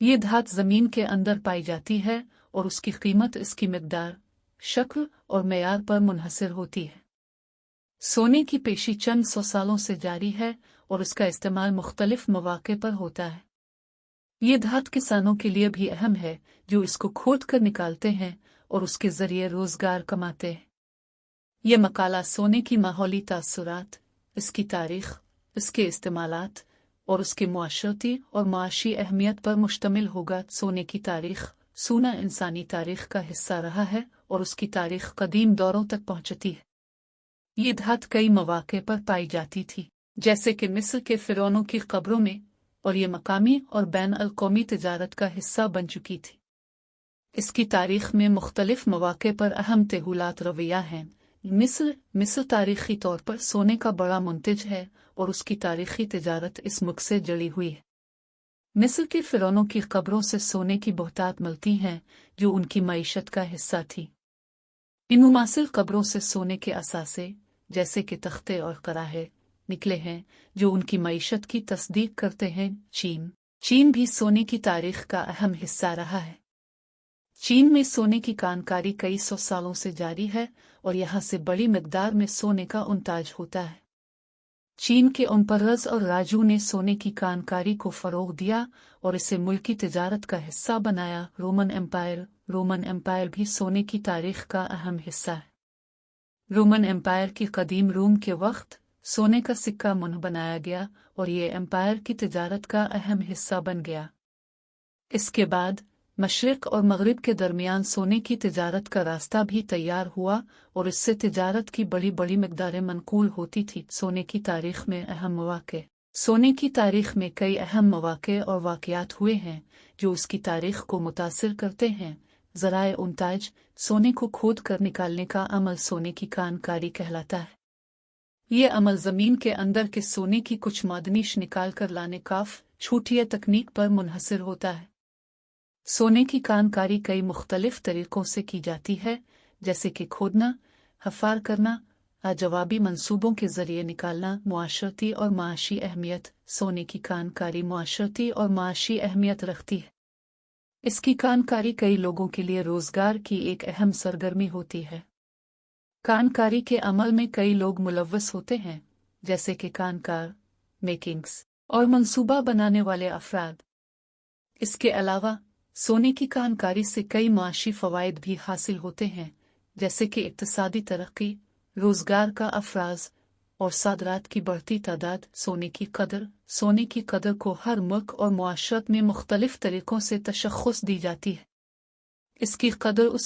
ये धात ज़मीन के अंदर पाई जाती है और उसकी कीमत इसकी मिकदार, शक्ल और मेयार पर मुनहसर होती है। सोने की पेशी चंद सौ सालों से जारी है और उसका इस्तेमाल मुख्तलिफ मौक़े पर होता है। ये धात किसानों के लिए भी अहम है जो इसको खोद कर निकालते हैं और उसके ज़रिए रोज़गार कमाते हैं। ये मकाला सोने की माहौली तासुरात, इसकी तारीख़, इसके इस्तेमालात और उसके मुआशरती और माशी अहमियत पर मुश्तमिल होगा। सोने की तारीख़। सोना इंसानी तारीख़ का हिस्सा रहा है और उसकी तारीख़ कदीम दौरों तक पहुँचती है। ये धात कई मौक़े पर पाई जाती थी, जैसे कि मिस्र के फ़िरौनों की कब्रों में, और ये मकामी और बैन अल-कौमी तिजारत का हिस्सा बन चुकी थी। इसकी तारीख़ में मुख्तलिफ मौक़े पर अहम तहूलात रवैया हैं। मिस्र तारीख़ी तौर पर सोने का बड़ा मुंतज है और उसकी तारीख़ी तिजारत इस मुल्क से जुड़ी हुई है। मिस्र के फ़िरौनों की कब्रों से सोने की बहुतात मिलती हैं जो उनकी मईशत का हिस्सा थी। इन मुमासिल कब्रों से सोने के असासे, जैसे कि तख्ते और कराहे, निकले हैं जो उनकी मईशत की तस्दीक करते हैं। चीन भी सोने की तारीख़ का अहम हिस्सा रहा है। चीन में सोने की कानकारी कई सौ सालों से जारी है और यहाँ से बड़ी मिकदार में सोने का इंताज होता है। चीन के एम्परर्स और राजू ने सोने की कानकारी को फ़रोग़ दिया और इसे मुल्की तिजारत का हिस्सा बनाया। रोमन एम्पायर भी सोने की तारीख़ का अहम हिस्सा है। रोमन एम्पायर की कदीम रोम के वक्त सोने का सिक्का मुन्ह बनाया गया और ये एम्पायर की तिजारत का अहम हिस्सा बन गया। इसके बाद मशरिक़ और मग़रिब के दरमियान सोने की तिजारत का रास्ता भी तैयार हुआ और इससे तिजारत की बड़ी बड़ी मिक़दारें मनकूल होती थी। सोने की तारीख़ में अहम मौक़े। सोने की तारीख़ में कई अहम मौक़े और वाक़यात हुए हैं जो उसकी तारीख़ को मुतासिर करते हैं। ज़राए इंताज। सोने को खोद कर निकालने का अमल सोने की कानकारी कहलाता है। ये अमल ज़मीन के अंदर के सोने की कुछ मादनीश निकाल कर लाने काफ़ छूटिया तकनीक पर मुनहसर होता है। सोने की कानकारी कई मुख्तलिफ तरीक़ों से की जाती है, जैसे कि खोदना, हफ़ार करना, जवाबी मंसूबों के ज़रिए निकालना। मुआशरती और माशी अहमियत। सोने की कानकारी मुआशरती और माशी अहमियत रखती है। इसकी कानकारी कई लोगों के लिए रोज़गार की एक अहम सरगर्मी होती है। कानकारी के अमल में कई लोग मुलव्वस होते हैं, जैसे कि कानकार, मेकिंग्स और मंसूबा बनाने वाले अफराद। इसके अलावा सोने की कानकारी से कई माशी फ़वाइद भी हासिल होते हैं, जैसे कि इक़्तिसादी तरक्की, रोज़गार का अफ़राज़ और सादरात की बढ़ती तादाद। सोने की कदर को हर मुल्क और मुआशरत में मुख्तलिफ तरीक़ों से तशख़्ख़ुस दी जाती है। इसकी कदर उस